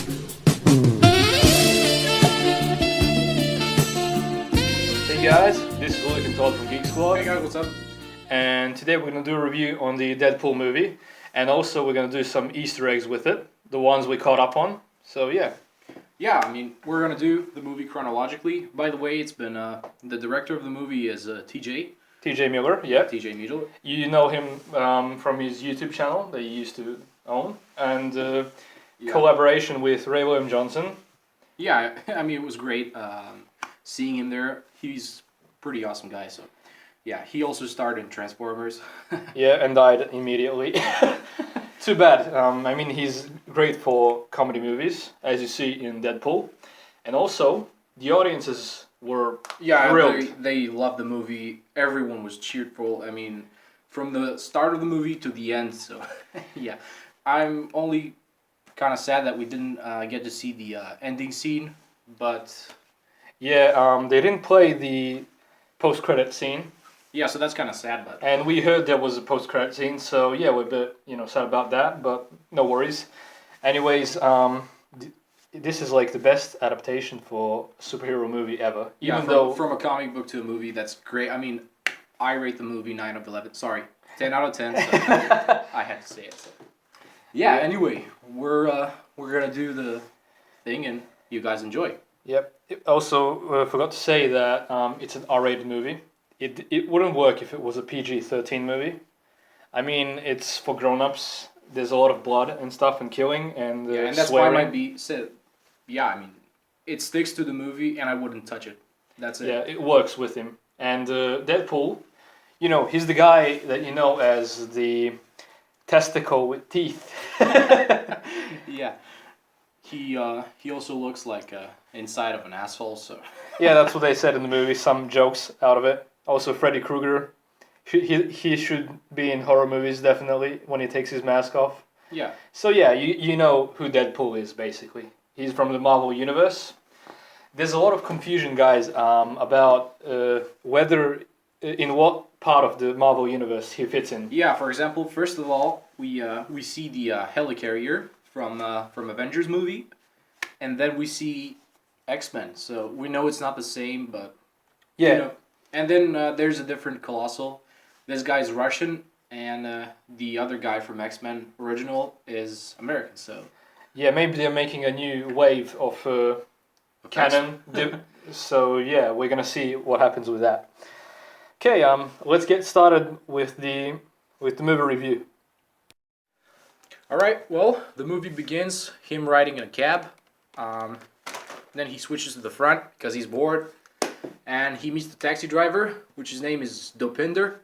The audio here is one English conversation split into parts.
Hey guys, this is Luke and Todd from Geek Squad. Hey guys, what's up? And today we're going to do a review on the Deadpool movie. And also we're going to do some Easter eggs with it. The ones we caught up on. So yeah. Yeah, I mean, we're going to do the movie chronologically. By the way, it's been, the director of the movie is TJ. TJ Miller, yeah. TJ Miller. You know him from his YouTube channel that he used to own. And collaboration with Ray William Johnson. Yeah, I mean, it was great seeing him there. He's a pretty awesome guy, so... Yeah, he also starred in Transformers. Yeah, and died immediately. Too bad. I mean, he's great for comedy movies, as you see in Deadpool. And also, the audiences were thrilled. They loved the movie. Everyone was cheerful. I mean, from the start of the movie to the end, so... Yeah, I'm only kind of sad that we didn't get to see the ending scene, but... Yeah, they didn't play the post-credit scene. Yeah, so that's kind of sad, but... And we heard there was a post-credit scene, so yeah, we're a bit, sad about that, but no worries. Anyways, this is like the best adaptation for a superhero movie ever. Even though from a comic book to a movie, that's great. I mean, I rate the movie 9 out of 11. Sorry, 10 out of 10. So I had to say it. So. Yeah. Anyway, we're gonna do the thing, and you guys enjoy. Yep. Also, forgot to say that it's an R-rated movie. It wouldn't work if it was a PG-13 movie. I mean, it's for grown-ups. There's a lot of blood and stuff and killing and and that's swearing. why it might be said. Yeah, I mean, it sticks to the movie, and I wouldn't touch it. That's it. Yeah, it works with him. And Deadpool, he's the guy that you know as the testicle with teeth. Yeah. He also looks like inside of an asshole, so... Yeah, that's what they said in the movie, some jokes out of it. Also, Freddy Krueger, he should be in horror movies, definitely, when he takes his mask off. Yeah. So yeah, you know who Deadpool is, basically. He's from the Marvel Universe. There's a lot of confusion, guys, about whether, in what part of the Marvel Universe he fits in. Yeah, for example, first of all, we see the helicarrier from Avengers movie, and then we see X-Men. So we know it's not the same, but yeah. And then there's a different Colossal. This guy's Russian, and the other guy from X-Men original is American. So yeah, maybe they're making a new wave of canon. So yeah, we're gonna see what happens with that. Okay, let's get started with the movie review. All right. Well, the movie begins him riding in a cab. Then he switches to the front because he's bored, and he meets the taxi driver, which his name is Dopinder.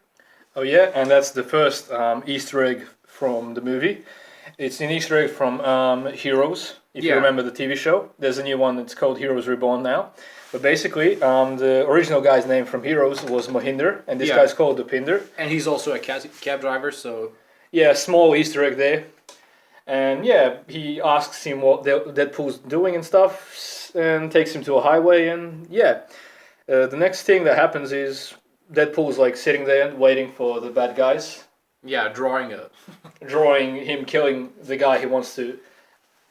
Oh yeah, and that's the first Easter egg from the movie. It's an Easter egg from Heroes, if you remember the TV show. There's a new one that's called Heroes Reborn now. But basically, the original guy's name from Heroes was Mohinder, and this guy's called Dopinder. And he's also a cab driver, so... Yeah, small Easter egg there. And yeah, he asks him what Deadpool's doing and stuff, and takes him to a highway, and yeah. The next thing that happens is Deadpool's like sitting there waiting for the bad guys. Yeah, drawing him killing the guy he wants to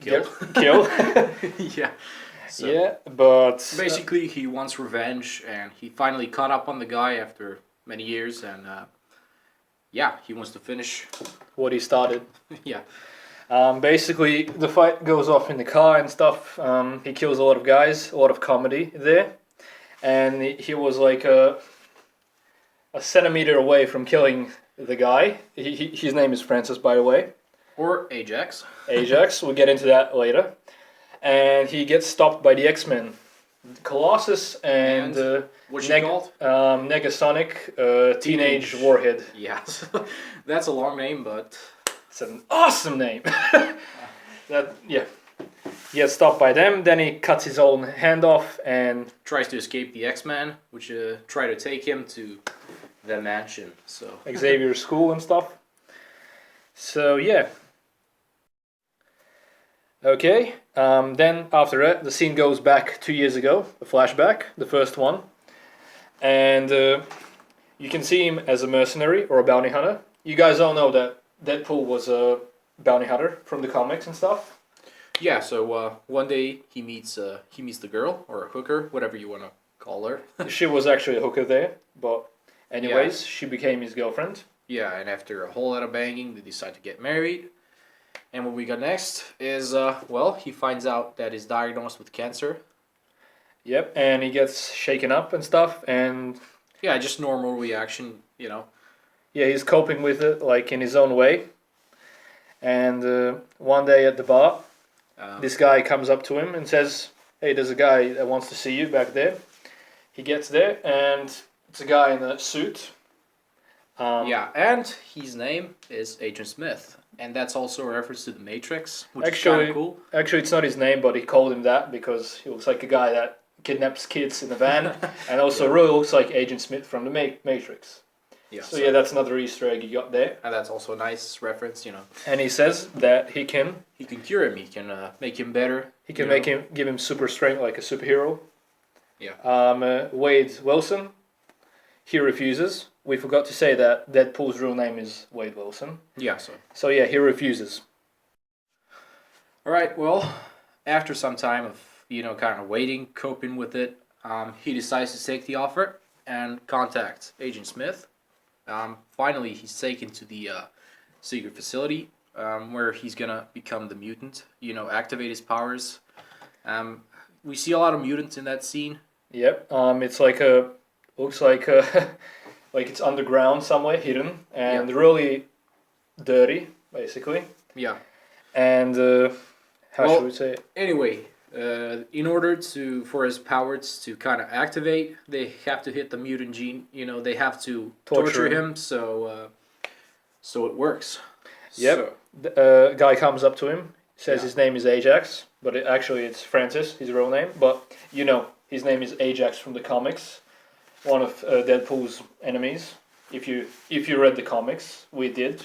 kill. Yeah. So yeah, but... Basically, he wants revenge, and he finally caught up on the guy after many years, and yeah, he wants to finish what he started. Yeah. Basically, the fight goes off in the car and stuff. He kills a lot of guys, a lot of comedy there. And he was like a centimeter away from killing the guy. His name is Francis, by the way. Or Ajax. Ajax, we'll get into that later. And he gets stopped by the X-Men. Colossus and what's she called? Negasonic, Teenage Warhead. Yes. That's a long name, but... It's an awesome name. He gets stopped by them, then he cuts his own hand off and... Tries to escape the X-Men, which try to take him to the mansion, so... Xavier's school and stuff. So, yeah. Okay, then after that, the scene goes back 2 years ago, a flashback, the first one. And you can see him as a mercenary or a bounty hunter. You guys all know that Deadpool was a bounty hunter from the comics and stuff. Yeah. So one day he meets the girl or a hooker, whatever you want to call her. She was actually a hooker there, but anyways, she became his girlfriend. Yeah, and after a whole lot of banging, they decide to get married. And what we got next is, he finds out that he's diagnosed with cancer. Yep, and he gets shaken up and stuff, and... Yeah, just normal reaction, you know. Yeah, he's coping with it, like, in his own way. And one day at the bar, this guy comes up to him and says, hey, there's a guy that wants to see you back there. He gets there, and it's a guy in a suit. And his name is Agent Smith. And that's also a reference to The Matrix, which is Actually, kind of cool. Actually, it's not his name, but he called him that because he looks like a guy that kidnaps kids in a van, and also really looks like Agent Smith from The Matrix. Yeah. So yeah, that's another Easter egg you got there. And that's also a nice reference, you know. And he says that he can cure him. He can make him better. He can give him super strength like a superhero. Yeah. Wade Wilson, he refuses. We forgot to say that Deadpool's real name is Wade Wilson. Yeah. So yeah, he refuses. All right. Well, after some time of kind of waiting, coping with it, he decides to take the offer and contact Agent Smith. Finally, he's taken to the secret facility where he's gonna become the mutant. Activate his powers. We see a lot of mutants in that scene. Yep. It's like looks like like it's underground somewhere, hidden, and really dirty, basically. Yeah. And how should we say it? Anyway, in order for his powers to kind of activate, they have to hit the mutant gene. They have to torture him, so it works. Yep. The guy comes up to him, says his name is Ajax, but actually it's Francis, his real name. But his name is Ajax from the comics, one of Deadpool's enemies. If you read the comics, we did.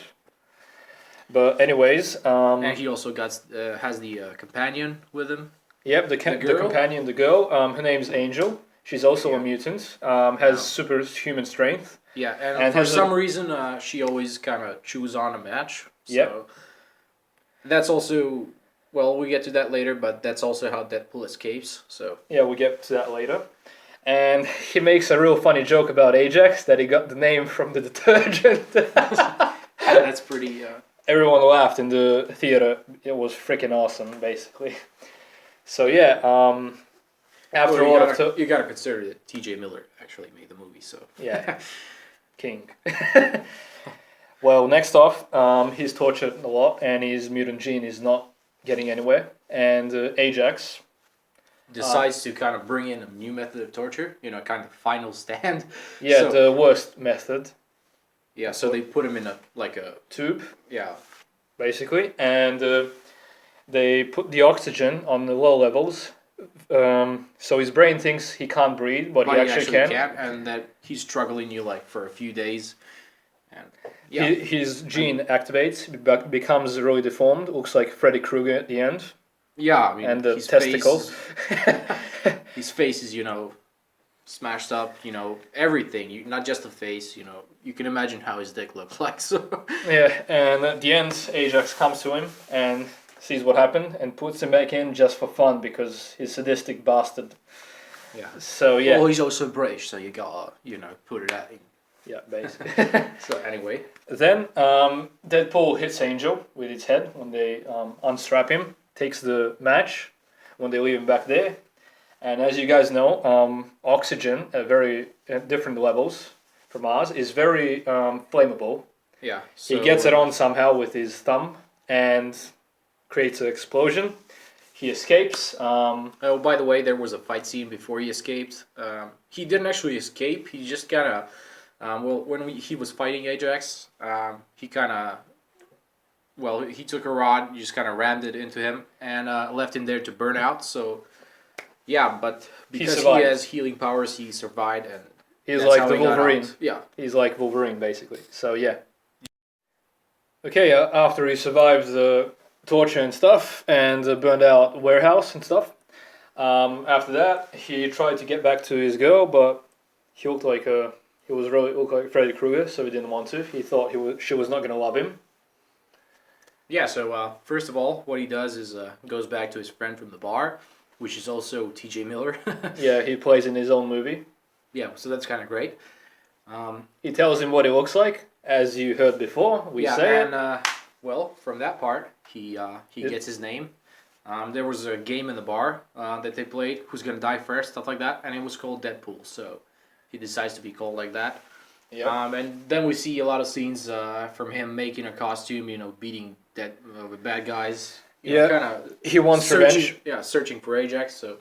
But anyways, and he also has the companion with him. Yep, the companion, the girl. Her name's Angel. She's also a mutant. Has superhuman strength. Yeah, and for some reason, she always kind of chews on a match. So yep. That's also, we get to that later, but that's also how Deadpool escapes. So yeah, we get to that later. And he makes a real funny joke about Ajax, that he got the name from the detergent. That's pretty... Everyone laughed in the theater. It was freaking awesome, basically. So yeah, after you gotta consider that T.J. Miller actually made the movie, so yeah, king. Well, next off, he's tortured a lot, and his mutant gene is not getting anywhere. And Ajax decides to kind of bring in a new method of torture. Kind of final stand. Yeah, the worst method. Yeah, so they put him in a tube. Yeah, basically, and they put the oxygen on the low levels, so his brain thinks he can't breathe, but he actually can, and that he's struggling for a few days, and his gene activates, becomes really deformed, looks like Freddy Krueger at the end. Yeah, and the testicles. His face is smashed up, everything. Not just the face, you can imagine how his dick looks like. So yeah, and at the end, Ajax comes to him and sees what happened and puts him back in just for fun because he's a sadistic bastard. Yeah. So yeah. Well, he's also British, so you gotta, put it at him. Yeah, basically. So anyway. Then Deadpool hits Angel with his head when they unstrap him, takes the match when they leave him back there. And as you guys know, oxygen at very different levels from ours is very flammable. Yeah. So, he gets it on somehow with his thumb and creates an explosion. He escapes. Oh, by the way, there was a fight scene before he escaped. He didn't actually escape. He just kind of, when he was fighting Ajax, he kind of, he took a rod, just kind of rammed it into him and left him there to burn out. So, yeah, but because he has healing powers, he survived, and he's like the Wolverine. Yeah, he's like Wolverine basically. So yeah. Okay, after he survived the torture and stuff and burned out warehouse and stuff, after that he tried to get back to his girl, but he looked like Freddy Krueger, so he didn't want to. He thought she was not going to love him. Yeah, so first of all, what he does is goes back to his friend from the bar, which is also T.J. Miller. Yeah, he plays in his own movie. Yeah, so that's kind of great. He tells him what he looks like, as you heard before. We say and, well, from that part, he gets his name. There was a game in the bar that they played, who's gonna die first, stuff like that, and it was called Deadpool. So he decides to be called like that. Yeah. And then we see a lot of scenes from him making a costume, beating with bad guys. Kind of. He wants revenge. Yeah, searching for Ajax. So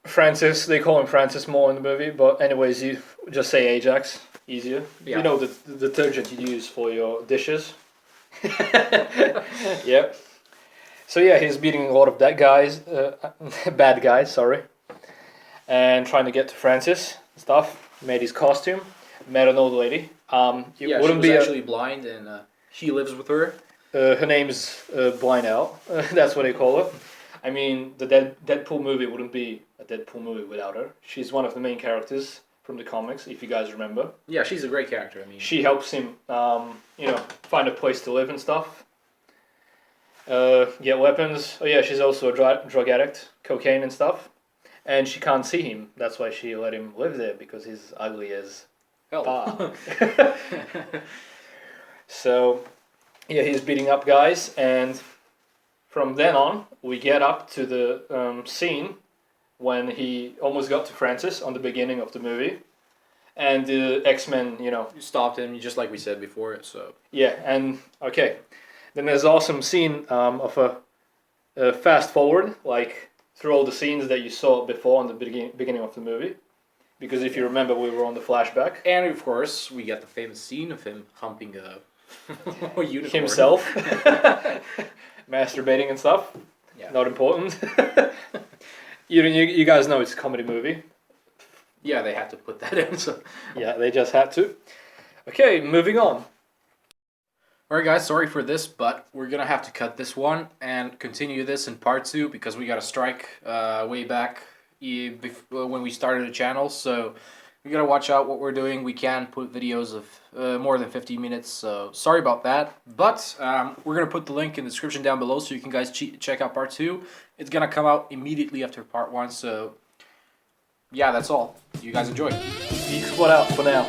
Francis, they call him Francis more in the movie, but anyways, you just say Ajax, easier. Yeah. You know the detergent you use for your dishes. Yep. So yeah, he's beating a lot of bad guys, sorry, and trying to get to Francis stuff. Made his costume. Met an old lady. She was actually blind, and he lives with her. Her name's Blind Al. That's what they call her. I mean, the Deadpool movie wouldn't be a Deadpool movie without her. She's one of the main characters from the comics, if you guys remember. Yeah, she's a great character. I mean, she helps him, find a place to live and stuff. Get weapons. Oh yeah, she's also a drug addict, cocaine and stuff. And she can't see him. That's why she let him live there, because he's ugly as hell. So, yeah, he's beating up guys, and from then on, we get up to the scene when he almost got to Francis on the beginning of the movie, and the X-Men, stopped him, just like we said before. So yeah, and okay, then there's awesome scene of a fast forward, like through all the scenes that you saw before on the beginning of the movie, because if you remember, we were on the flashback, and of course we get the famous scene of him humping a unicorn himself, masturbating and stuff. Yeah, not important. You guys know it's a comedy movie. Yeah, they had to put that in. So yeah, they just had to. Okay, moving on. Alright guys, sorry for this, but we're gonna have to cut this one and continue this in part 2 because we got a strike way back when we started the channel, so we gotta watch out what we're doing. We can put videos of more than 50 minutes, so sorry about that. But we're gonna put the link in the description down below so you can guys check out part 2. It's gonna come out immediately after part 1, so yeah, that's all. You guys enjoy. Geek Squad out for now.